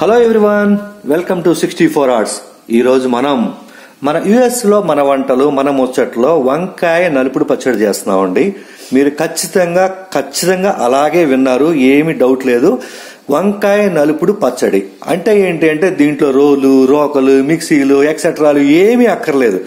Hello everyone, welcome to 64 hours. ఈ రోజు మన యుఎస్ లో మన వంటలు మన ముచ్చట్లో వంకాయ నలుపుడు పచ్చడి చేస్తున్నామండి. మీరు ఖచ్చితంగా అలాగే విన్నారు, ఏమి డౌట్ లేదు. వంకాయ నలుపుడు పచ్చడి అంటే ఏంటి అంటే దీంట్లో రోలు రోకలు మిక్సీలు ఎక్సెట్రాలు ఏమీ అక్కర్లేదు.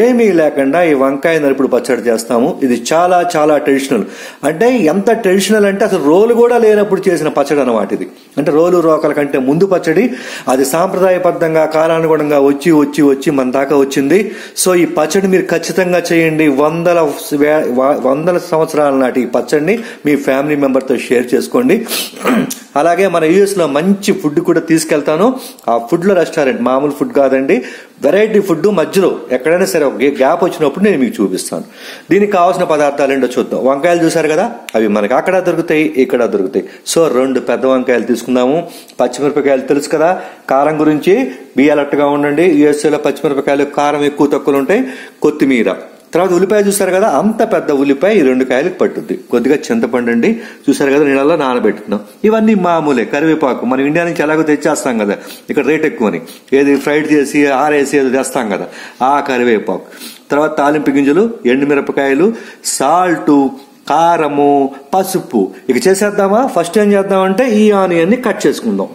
ఏమీ లేకుండా ఈ వంకాయ నలుపుడు పచ్చడి చేస్తాము. ఇది చాలా చాలా ట్రెడిషనల్. అంటే ఎంత ట్రెడిషనల్ అంటే అసలు రోలు కూడా లేనప్పుడు చేసిన పచ్చడి అన్నమాట ఇది. అంటే రోలు రోకల కంటే ముందు పచ్చడి. అది సాంప్రదాయబద్ధంగా కాలానుగుణంగా వచ్చి మన దాకా వచ్చింది. సో ఈ పచ్చడి మీరు ఖచ్చితంగా చేయండి. వందల సంవత్సరాల నాటి ఈ పచ్చడిని మీ ఫ్యామిలీ మెంబర్ తో షేర్ చేసుకోండి. అలాగే మన యూఎస్ లో మంచి ఫుడ్ కూడా తీసుకెళ్తాను. ఆ ఫుడ్ లో రెస్టారెంట్ మామూలు ఫుడ్ కాదండి, వెరైటీ ఫుడ్. మధ్యలో ఎక్కడైనా సరే ఒక గ్యాప్ వచ్చినప్పుడు నేను మీకు చూపిస్తాను. దీనికి కావాల్సిన పదార్థాలు ఏంటో చూద్దాం. వంకాయలు చూసారు కదా, అవి మనకి అక్కడ దొరుకుతాయి, ఇక్కడ దొరుకుతాయి. సో 2 పెద్ద వంకాయలు తీసుకుందాము. పచ్చిమిరపకాయలు తెలుసు కదా, కారం గురించి బీ అలర్ట్ గా ఉండండి. యూఎస్ఏ లో పచ్చిమిరపకాయలు కారం ఎక్కువ తక్కువలు ఉంటాయి. కొత్తిమీర, తర్వాత ఉల్లిపాయ చూసారు కదా, అంత పెద్ద ఉల్లిపాయ ఈ 2 కాయలకు పట్టుద్ది. కొద్దిగా చింతపండు అండి, చూసారు కదా నీళ్ళలో నానబెట్టుకున్నాం. ఇవన్నీ మామూలే. కరివేపాకు మనం ఇండియా నుంచి ఎలాగో తెచ్చేస్తాం కదా, ఇక్కడ రేట్ ఎక్కువని, ఏది ఫ్రైడ్ చేసి ఆరేసి ఏదో తెస్తాం కదా, ఆ కరివేపాకు. తర్వాత తాలింపు గింజలు, ఎండుమిరపకాయలు, సాల్ట్, కారము, పసుపు. ఇక చేసేద్దామా? ఫస్ట్ ఏం చేద్దామంటే ఈ ఆనియన్ ని కట్ చేసుకుందాం.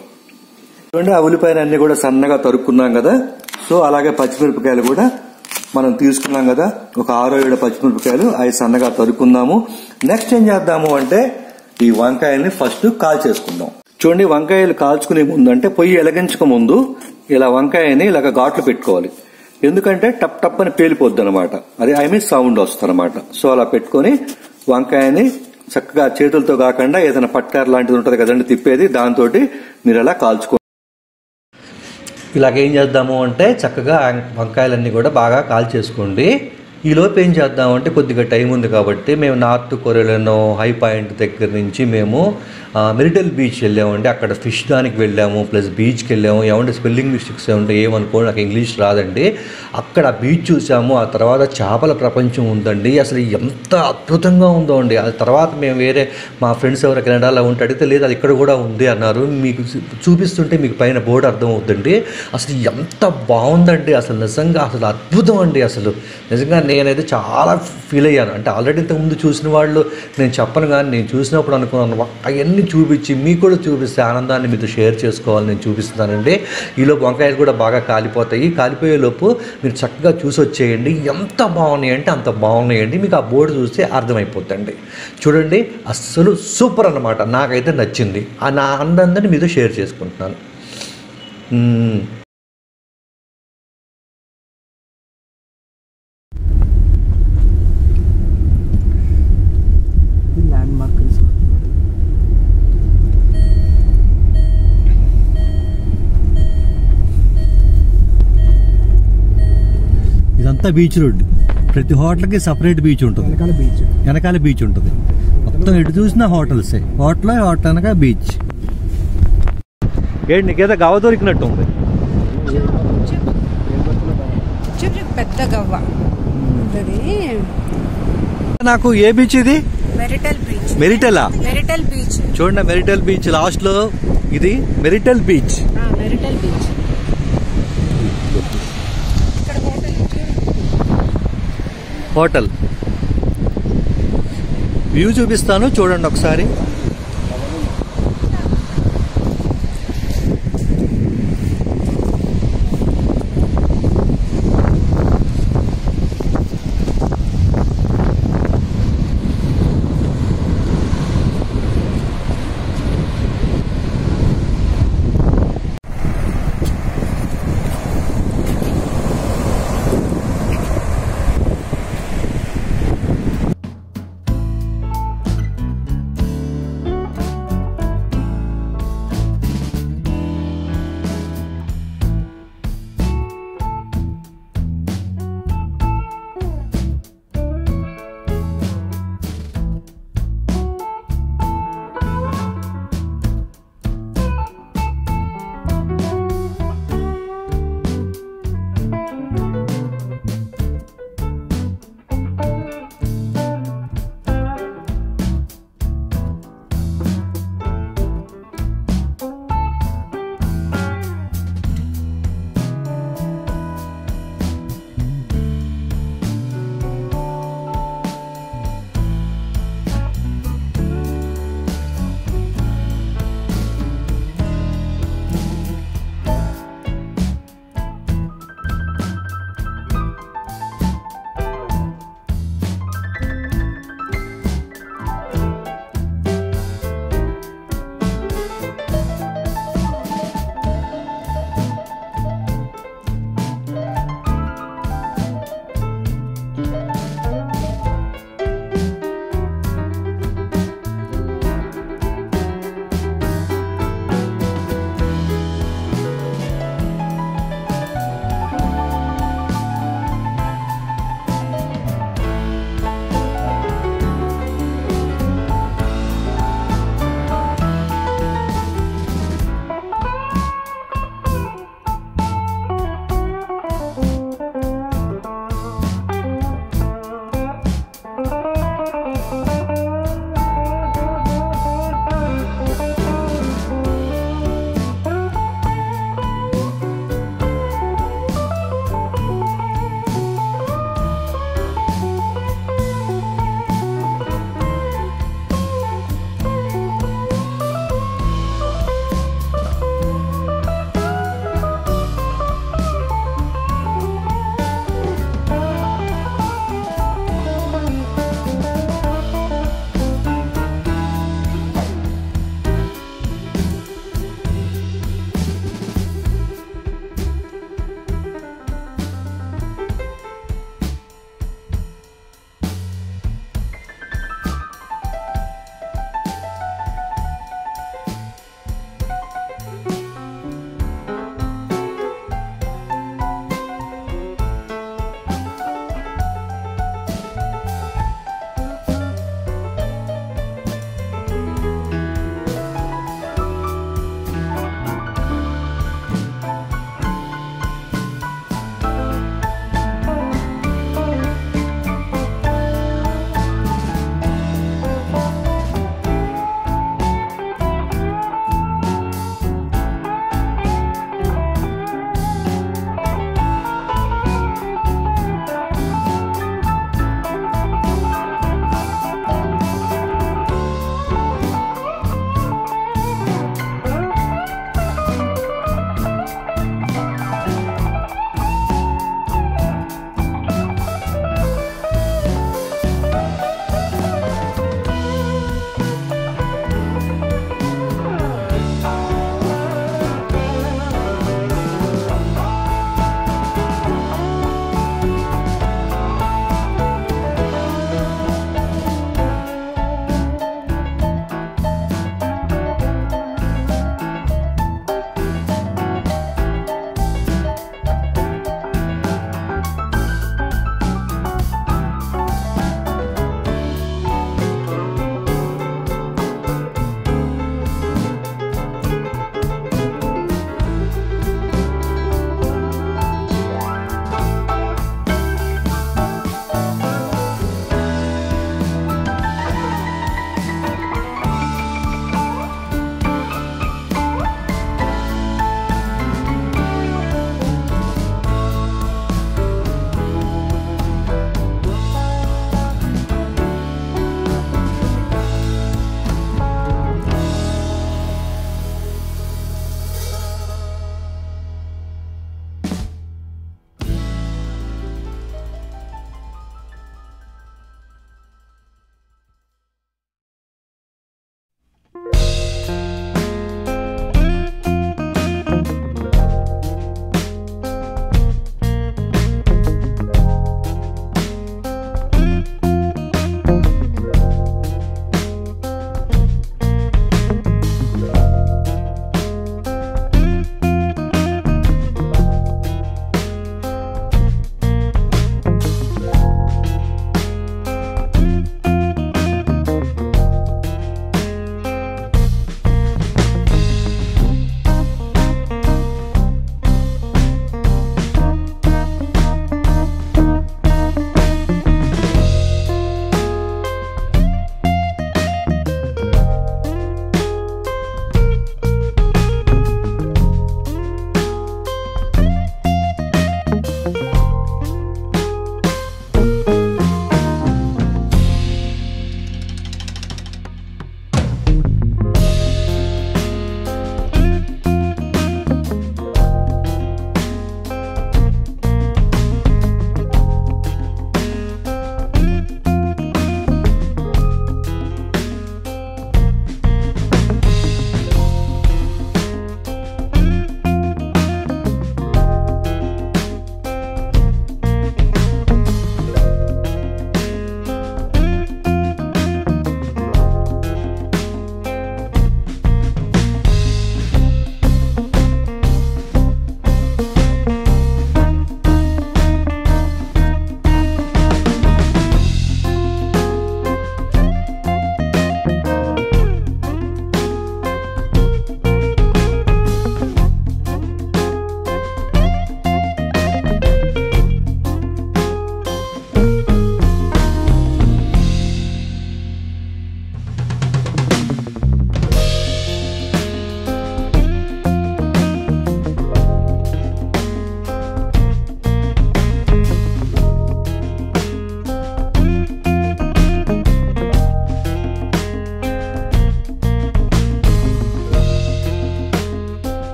చూడండి, ఆ ఉల్లిపాయలు అన్ని కూడా సన్నగా తరుక్కున్నాం కదా. సో అలాగే పచ్చిమిరపకాయలు కూడా మనం తీసుకున్నాం కదా, ఒక 6-7 పచ్చిమిరపకాయలు అవి సన్నగా తరుక్కుందాము. నెక్స్ట్ ఏం చేద్దాము అంటే ఈ వంకాయల్ని ఫస్ట్ కాల్చేసుకుందాం. చూడండి, వంకాయలు కాల్చుకునే ముందు అంటే పొయ్యి ఎలగించక ముందు ఇలా వంకాయని ఇలాగ ఘాట్లు పెట్టుకోవాలి. ఎందుకంటే టప్ టప్ అని పేలిపోద్ది అనమాట, అది సౌండ్ వస్తుంది అనమాట. సో అలా పెట్టుకొని వంకాయని చక్కగా చేతులతో కాకుండా ఏదైనా పట్టారు లాంటిది ఉంటుంది కదండి తిప్పేది, దాంతో మీరు అలా కాల్చుకో. ఇలాగేం చేద్దాము అంటే చక్కగా వంకాయలన్నీ కూడా బాగా కాల్చేసుకోండి. ఈలోపు ఏం చేద్దామంటే కొద్దిగా టైం ఉంది కాబట్టి మేము నార్త్ కొరియాలో హై పాయింట్ దగ్గర నుంచి మేము మెరిటల్ బీచ్ వెళ్ళామండి. అక్కడ ఫిష్ దానికి వెళ్ళాము, ప్లస్ బీచ్కి వెళ్ళాము. ఏమంటే స్పెల్లింగ్ మిస్టేక్స్ ఏమంటే ఏమనుకోండి, నాకు ఇంగ్లీష్ రాదండి. అక్కడ బీచ్ చూసాము. ఆ తర్వాత చేపల ప్రపంచం ఉందండి. అసలు ఎంత అద్భుతంగా ఉందో అండి. ఆ తర్వాత మేము వేరే మా ఫ్రెండ్స్ ఎవరు కెనడాలో ఉంటే అడిగితే లేదు అది ఇక్కడ కూడా ఉంది అన్నారు. మీకు చూపిస్తుంటే మీకు పైన బోర్డు అర్థం అవుతుంది. అసలు ఎంత బాగుందండి, అసలు నిజంగా అసలు అద్భుతం అండి. అసలు నిజంగా నేనైతే చాలా ఫీల్ అయ్యాను. అంటే ఆల్రెడీ ఇంతకుముందు చూసిన వాళ్ళు నేను చెప్పను, కానీ నేను చూసినప్పుడు అనుకున్నాను అవన్నీ చూపించి మీకు కూడా చూపిస్తే ఆనందాన్ని మీతో షేర్ చేసుకోవాలని నేను చూపిస్తానండి. ఈలోపు వంకాయలు కూడా బాగా కాలిపోతాయి. కాలిపోయేలోపు మీరు చక్కగా చూసి వచ్చేయండి. ఎంత బాగున్నాయి అంటే అంత బాగున్నాయండి. మీకు ఆ బోర్డు చూస్తే అర్థమైపోద్దండి. చూడండి, అస్సలు సూపర్ అన్నమాట. నాకైతే నచ్చింది. నా ఆనందాన్ని మీతో షేర్ చేసుకుంటున్నాను. ఇదంతా బీచ్ రోడ్. ప్రతి హోటల్కి సపరేట్ బీచ్ ఉంటుంది, వెనకాల బీచ్ ఉంటుంది. మొత్తం ఎటు చూసినా హోటల్సే. హోటల్ అనగా బీచ్. ఏంటి నీకేదో గవ్వ దొరికినట్టు ఉంది. పెద్ద గవ్వ. నాకు ఏ బీచ్ ఇది? మెరిటలా? మెరిటల్ బీచ్. చూడండి, మెరిటల్ బీచ్ లాస్ట్ లో ఇది మెరిటల్ బీచ్. హోటల్ వ్యూ చూపిస్తాను, చూడండి ఒకసారి.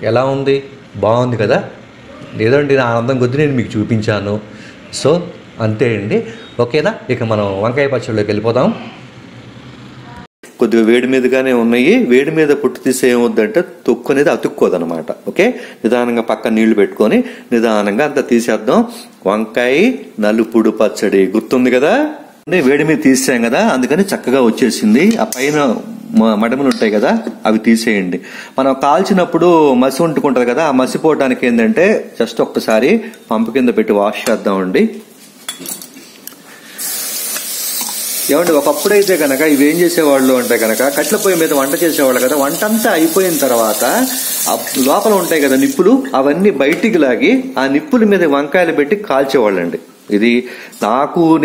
ఎలా ఉంది, బాగుంది కదా? లేదండి, నా ఆనందం కొద్ది నేను మీకు చూపించాను. సో అంతే అండి, ఓకేనా? ఇక మనం వంకాయ పచ్చడిలోకి వెళ్ళిపోదాం. కొద్దిగా వేడి మీదగానే ఉన్నాయి. వేడి మీద పుట్టు తీసే ఏమవుద్దంటే తొక్కు అనేది అతుక్కోదనమాట. ఓకే, నిదానంగా పక్కన నీళ్లు పెట్టుకొని నిదానంగా అంతా తీసేద్దాం. వంకాయ నలుపుడు పచ్చడి గుర్తుంది కదా? వేడి మీద తీసాం కదా, అందుకని చక్కగా వచ్చేసింది. ఆ పైన మడమలు ఉంటాయి కదా, అవి తీసేయండి. మనం కాల్చినప్పుడు మసి ఉంటుకుంటది కదా, ఆ మసిపోవడానికి ఏంటంటే జస్ట్ ఒక్కసారి పంపు కింద పెట్టి వాష్ చేద్దామండి. ఏమంటే ఒకప్పుడైతే కనుక ఇవేం చేసేవాళ్ళు అంటే కనుక కట్ల పొయ్యి మీద వంట చేసేవాళ్ళు కదా, వంట అంతా అయిపోయిన తర్వాత లోపల ఉంటాయి కదా నిప్పులు, అవన్నీ బయటికి లాగి ఆ నిప్పుల మీద వంకాయలు పెట్టి కాల్చేవాళ్ళండి. ఇది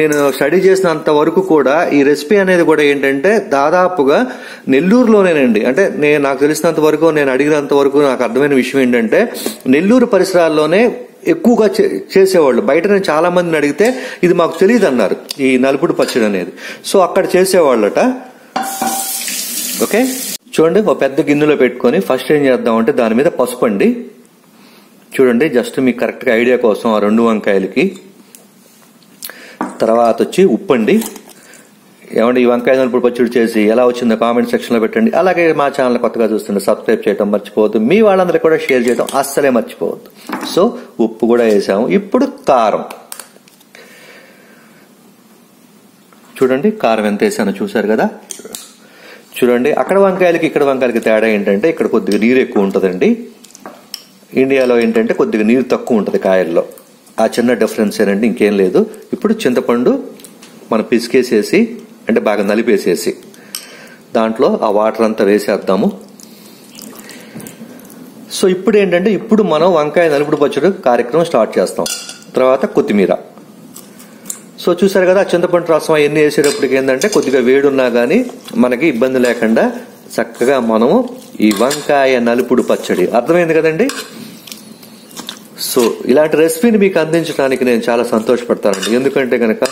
నేను స్టడీ చేసినంత వరకు కూడా ఈ రెసిపీ అనేది కూడా ఏంటంటే దాదాపుగా నెల్లూరులోనేనండి. అంటే నాకు తెలిసినంత వరకు, నేను అడిగినంత వరకు నాకు అర్థమైన విషయం ఏంటంటే నెల్లూరు పరిసరాల్లోనే ఎక్కువగా చేసేవాళ్ళు. బయట నేను చాలా మందిని అడిగితే ఇది మాకు తెలియదు అన్నారు, ఈ నలుపుడు పచ్చడి అనేది. సో అక్కడ చేసేవాళ్ళట. ఓకే, చూడండి, ఒక పెద్ద గిన్నెలో పెట్టుకొని ఫస్ట్ ఏం చేద్దామంటే దాని మీద పసుపు అండి. చూడండి, జస్ట్ మీకు కరెక్ట్ గా ఐడియా కోసం ఆ 2 వంకాయలకి. తర్వాత వచ్చి ఉప్పు అండి. ఏమంటే ఈ వంకాయ నలుపుడు పచ్చడి చేసి ఎలా వచ్చిందో కామెంట్ సెక్షన్ లో పెట్టండి. అలాగే మా ఛానల్ కొత్తగా చూస్తుంటే సబ్స్క్రైబ్ చేయడం మర్చిపోవద్దు. మీ వాళ్ళందరికీ కూడా షేర్ చేయడం అస్సలే మర్చిపోవద్దు. సో ఉప్పు కూడా వేసాము. ఇప్పుడు కారం చూడండి, కారం ఎంత వేసానో చూసారు కదా. చూడండి, అక్కడ వంకాయలకి ఇక్కడ వంకాయలకి తేడా ఏంటంటే ఇక్కడ కొద్దిగా నీరు ఎక్కువ ఉంటుందండి. ఇండియాలో ఏంటంటే కొద్దిగా నీరు తక్కువ ఉంటుంది కాయల్లో. ఆ చిన్న డిఫరెన్స్ ఏనండి, ఇంకేం లేదు. ఇప్పుడు చింతపండు మనం పిసికేసేసి అంటే బాగా నలిపేసేసి దాంట్లో ఆ వాటర్ అంతా వేసేద్దాము. సో ఇప్పుడు ఏంటంటే ఇప్పుడు మనం వంకాయ నలుపుడు పచ్చడి కార్యక్రమం స్టార్ట్ చేస్తాం. తర్వాత కొత్తిమీర. సో చూసారు కదా, చింతపండు రసం అవన్నీ వేసేటప్పటికి ఏంటంటే కొద్దిగా వేడున్నా గానీ మనకి ఇబ్బంది లేకుండా చక్కగా మనము ఈ వంకాయ నలుపుడు పచ్చడి, అర్థమైంది కదండి? సో ఇలాంటి రెసిపీని మీకు అందించడానికి నేను చాలా సంతోషపడతానండి. ఎందుకంటే కనుక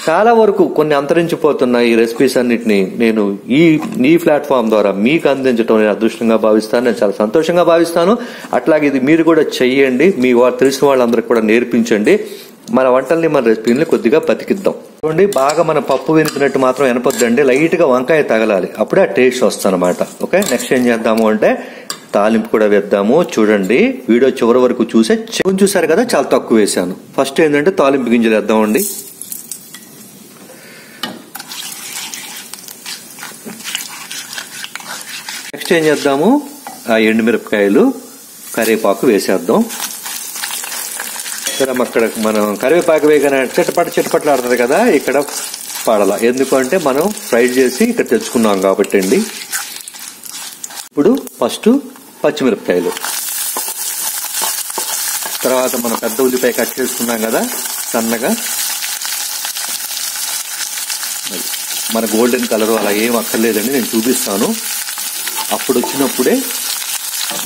చాలా వరకు కొన్ని అంతరించిపోతున్న ఈ రెసిపీస్ అన్నిటిని నేను ఈ ప్లాట్ఫామ్ ద్వారా మీకు అందించడం నేను అదృష్టంగా భావిస్తాను. నేను చాలా సంతోషంగా భావిస్తాను. అట్లాగే ఇది మీరు కూడా చెయ్యండి, మీ తెలిసిన వాళ్ళందరికీ కూడా నేర్పించండి. మన వంటల్ని, మన రెసిపీని కొద్దిగా బతికిద్దాం. చూడండి, బాగా మన పప్పు వినిపినట్టు మాత్రం వినపొద్దండి, లైట్ గా వంకాయ తగలాలి, అప్పుడే ఆ టేస్ట్ వస్తుందన్నమాట. ఓకే, నెక్స్ట్ ఏం చేద్దాము అంటే తాలింపు కూడా వేద్దాము. చూడండి, వీడియో చివరి వరకు చూసారు కదా, చాలా తక్కువ వేసాను. ఫస్ట్ ఏంటంటే తాలింపు గింజలు వేద్దామండి. నెక్స్ట్ ఏం చేద్దాము, ఆ ఎండుమిరపకాయలు, కరివేపాకు వేసేద్దాం. అక్కడ మనం కరివేపాకు వేయగానే చిటపట్లాడుతుంది కదా, ఇక్కడ పడాల. ఎందుకంటే మనం ఫ్రై చేసి ఇక్కడ తెచ్చుకున్నాం కాబట్టి అండి. ఇప్పుడు ఫస్ట్ పచ్చిమిరపకాయలు, తర్వాత మనం పెద్ద ఉల్లిపాయ కట్ చేసుకున్నాం కదా సన్నగా. మన గోల్డెన్ కలర్ అలా ఏం అక్కర్లేదండి, నేను చూపిస్తాను. అప్పుడు వచ్చినప్పుడే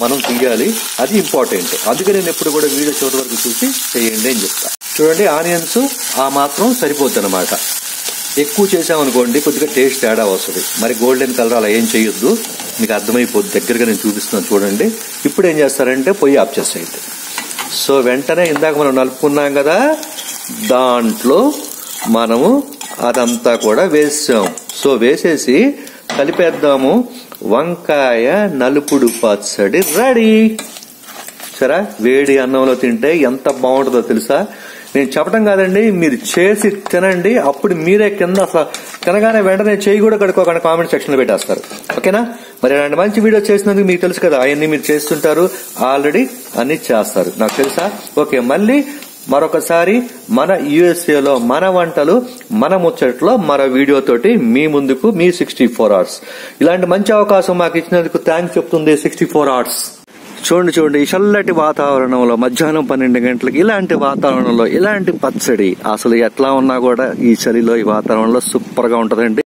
మనం తీయాలి, అది ఇంపార్టెంట్. అందుకే నేను ఎప్పుడు కూడా వీడియో చివరి వరకు చూసి చేయండి అని చెప్తా. చూడండి, ఆనియన్స్ ఆ మాత్రం సరిపోద్ది అనమాట. ఎక్కువ చేసామనుకోండి కొద్దిగా టేస్ట్ తేడా వస్తుంది. మరి గోల్డెన్ కలర్ అలా ఏం చేయొద్దు, మీకు అర్థమైపోద్ది. దగ్గరగా నేను చూపిస్తున్నాను చూడండి. ఇప్పుడు ఏం చేస్తారంటే పొయ్యి ఆఫ్ చేసేయండి. సో వెంటనే ఇందాక మనం నలుపుకున్నాం కదా, దాంట్లో మనము అదంతా కూడా వేసాం. సో వేసేసి కలిపేద్దాము. వంకాయ నలుపుడు పచ్చడి రెడీ. సరే, వేడి అన్నంలో తింటే ఎంత బాగుంటుందో తెలుసా? నేను చెప్పడం కాదండి, మీరు చేసి తినండి. అప్పుడు మీరే కింద అసలు తినగానే వెంటనే చేయి కూడా కడుక్కోకుండా కామెంట్ సెక్షన్ లో పెట్టేస్తారు. ఓకేనా? మరి ఇలాంటి మంచి వీడియో చేసినందుకు మీకు తెలుసు కదా, అవన్నీ మీరు చేస్తుంటారు, ఆల్రెడీ అన్ని చేస్తారు, నాకు తెలుసా? ఓకే, మళ్ళీ మరొకసారి మన యుఎస్ఏలో మన వంటలు, మన ముచ్చట్లో మరో వీడియోతోటి మీ ముందుకు మీ 64 hours. ఇలాంటి మంచి అవకాశం మాకు ఇచ్చినందుకు థ్యాంక్స్ చెప్తుంది 64 hours. చూడండి, ఈ చల్లటి వాతావరణంలో మధ్యాహ్నం 12 గంటలకి ఇలాంటి వాతావరణంలో ఇలాంటి పచ్చడి అసలు ఎట్లా ఉన్నా కూడా ఈ చలిలో ఈ వాతావరణంలో సూపర్ గా ఉంటదండి.